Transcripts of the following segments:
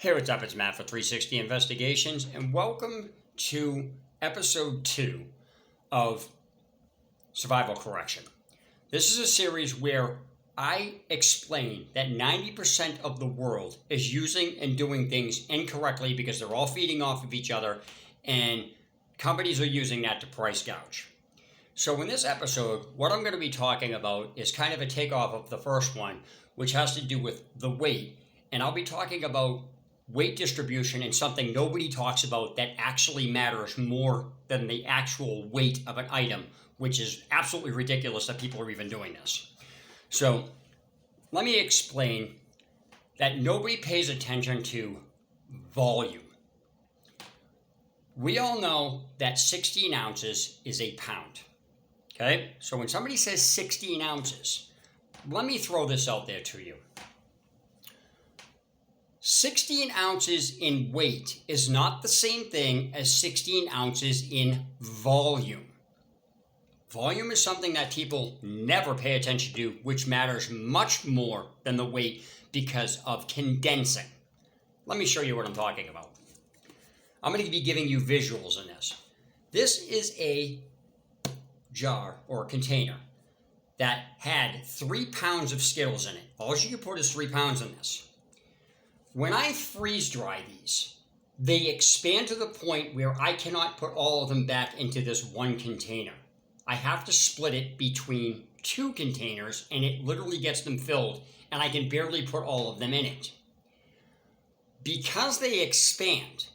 Hey, what's up? It's Matt for 360 Investigations, and welcome to episode 2 of Survival Correction. This is a series where I explain that 90% of the world is using and doing things incorrectly because they're all feeding off of each other, and companies are using that to price gouge. So in this episode, what I'm going to be talking about is kind of a takeoff of the first one, which has to do with the weight, and I'll be talking about weight distribution and something nobody talks about that actually matters more than the actual weight of an item, which is absolutely ridiculous that people are even doing this. So let me explain that nobody pays attention to volume. We all know that 16 ounces is a pound. Okay, so when somebody says 16 ounces, let me throw this out there to you. 16 ounces in weight is not the same thing as 16 ounces in volume. Volume is something that people never pay attention to, which matters much more than the weight because of condensing. Let me show you what I'm talking about. I'm going to be giving you visuals in this. This is a jar or container that had 3 pounds of Skittles in it. All you can put is 3 pounds in this. When I freeze dry these, they expand to the point where I cannot put all of them back into this one container. I have to split it between 2 containers, and it literally gets them filled, and I can barely put all of them in it. Because they expand,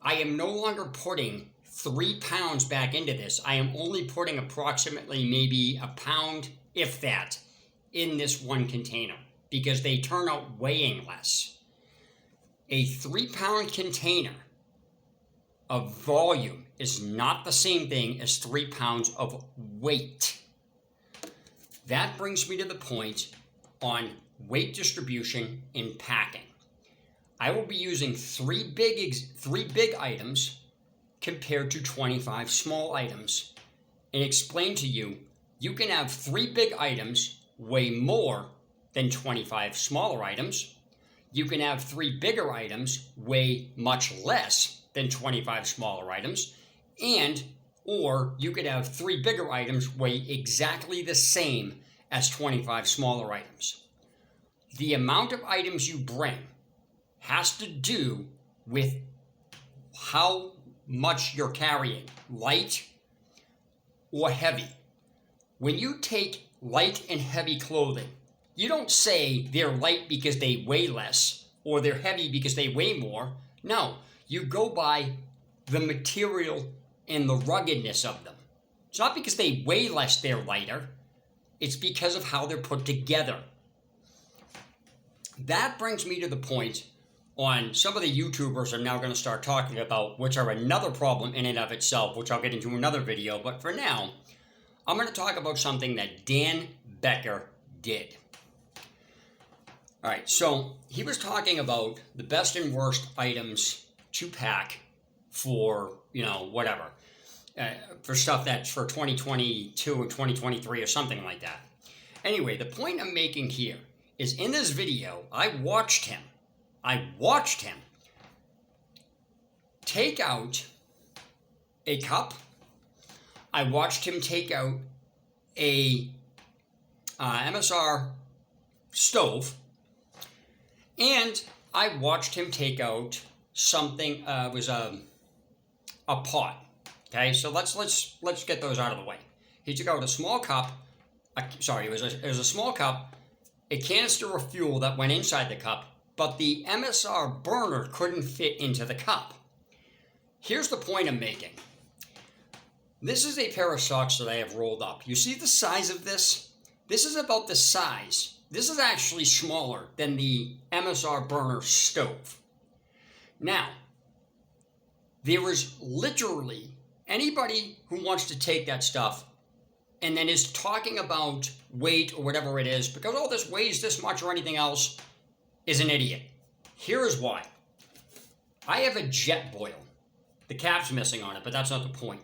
I am no longer putting 3 pounds back into this. I am only putting approximately maybe a pound, if that, in this one container, because they turn out weighing less. A 3-pound container of volume is not the same thing as 3 pounds of weight. That brings me to the point on weight distribution in packing. I will be using 3 big items compared to 25 small items and explain to you, you can have 3 big items weigh more than 25 smaller items. You can have 3 bigger items weigh much less than 25 smaller items, or you could have 3 bigger items weigh exactly the same as 25 smaller items. The amount of items you bring has to do with how much you're carrying, light or heavy. When you take light and heavy clothing, you don't say they're light because they weigh less or they're heavy because they weigh more. No, you go by the material and the ruggedness of them. It's not because they weigh less they're lighter. It's because of how they're put together. That brings me to the point on some of the YouTubers are now going to start talking about, which are another problem in and of itself, which I'll get into another video. But for now, I'm going to talk about something that Dan Becker did. All right, so he was talking about the best and worst items to pack for, whatever, for stuff that's for 2022 or 2023 or something like that. Anyway, the point I'm making here is in this video, I watched him take out a cup. I watched him take out a MSR stove. And I watched him take out something. It was a pot. Okay, so let's get those out of the way. He took out a small cup. It was a small cup, a canister of fuel that went inside the cup, but the MSR burner couldn't fit into the cup. Here's the point I'm making. This is a pair of socks that I have rolled up. You see the size of this? This is about the size. This is actually smaller than the MSR burner stove. Now, there is literally anybody who wants to take that stuff and then is talking about weight or whatever it is, because all this weighs this much or anything else, is an idiot. Here is why. I have a Jetboil. The cap's missing on it, but that's not the point.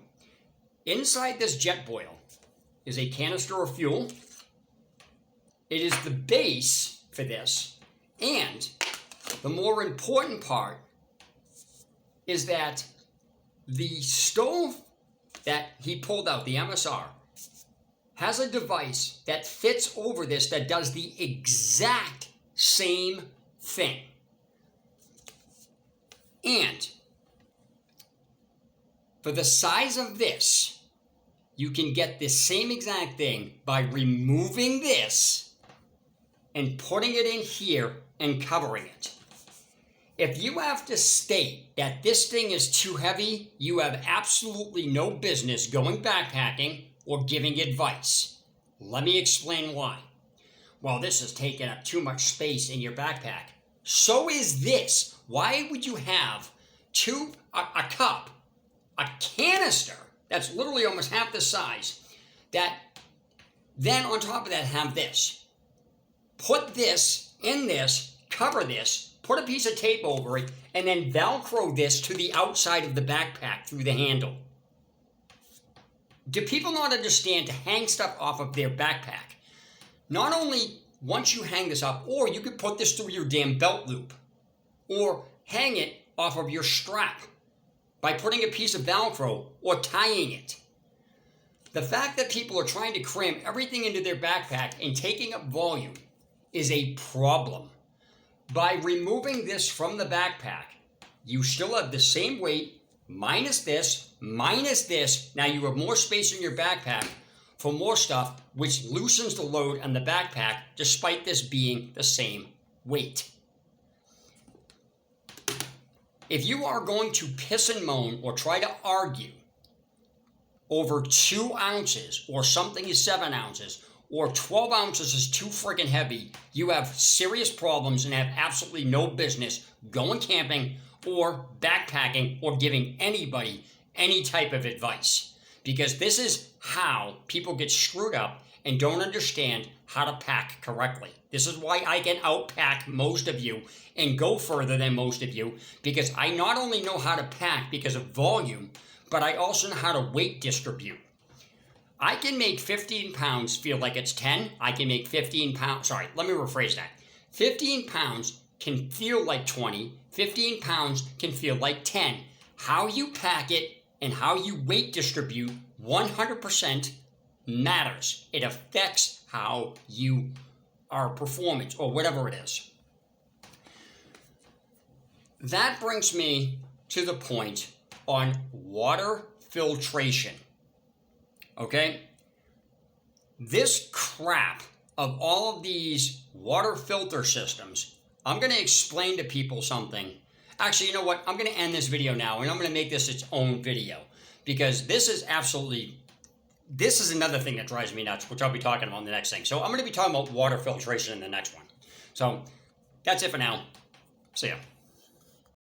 Inside this Jetboil is a canister of fuel. It is the base for this, and The more important part is that the stove that he pulled out, the MSR, has a device that fits over this that does the exact same thing. And for the size of this, you can get the same exact thing by removing this and putting it in here and covering it. If you have to state that this thing is too heavy, you have absolutely no business going backpacking or giving advice. Let me explain why. Well, this is taking up too much space in your backpack. So is this. Why would you have a cup, a canister that's literally almost half the size, that then on top of that have this? Put this in this, cover this, put a piece of tape over it, and then Velcro this to the outside of the backpack through the handle. Do people not understand to hang stuff off of their backpack? Not only once you hang this up, or you could put this through your damn belt loop, or hang it off of your strap by putting a piece of Velcro or tying it. The fact that people are trying to cram everything into their backpack and taking up volume is a problem. By removing this from the backpack, you still have the same weight, minus this. Now you have more space in your backpack for more stuff, which loosens the load on the backpack, despite this being the same weight. If you are going to piss and moan or try to argue over 2 ounces or something is 7 ounces, or 12 ounces is too freaking heavy, you have serious problems and have absolutely no business going camping or backpacking or giving anybody any type of advice. Because this is how people get screwed up and don't understand how to pack correctly. This is why I can outpack most of you and go further than most of you, because I not only know how to pack because of volume, but I also know how to weight distribute. I can make 15 pounds feel like it's 10. I can make 15 pounds, sorry, let me rephrase that. 15 pounds can feel like 20. 15 pounds can feel like 10. How you pack it and how you weight distribute 100% matters. It affects how you are performance or whatever it is. That brings me to the point on water filtration. Okay? This crap of all of these water filter systems, I'm going to explain to people something. Actually, you know what? I'm going to end this video now, and I'm going to make this its own video, because this is another thing that drives me nuts, which I'll be talking about in the next thing. So I'm going to be talking about water filtration in the next one. So that's it for now. See ya.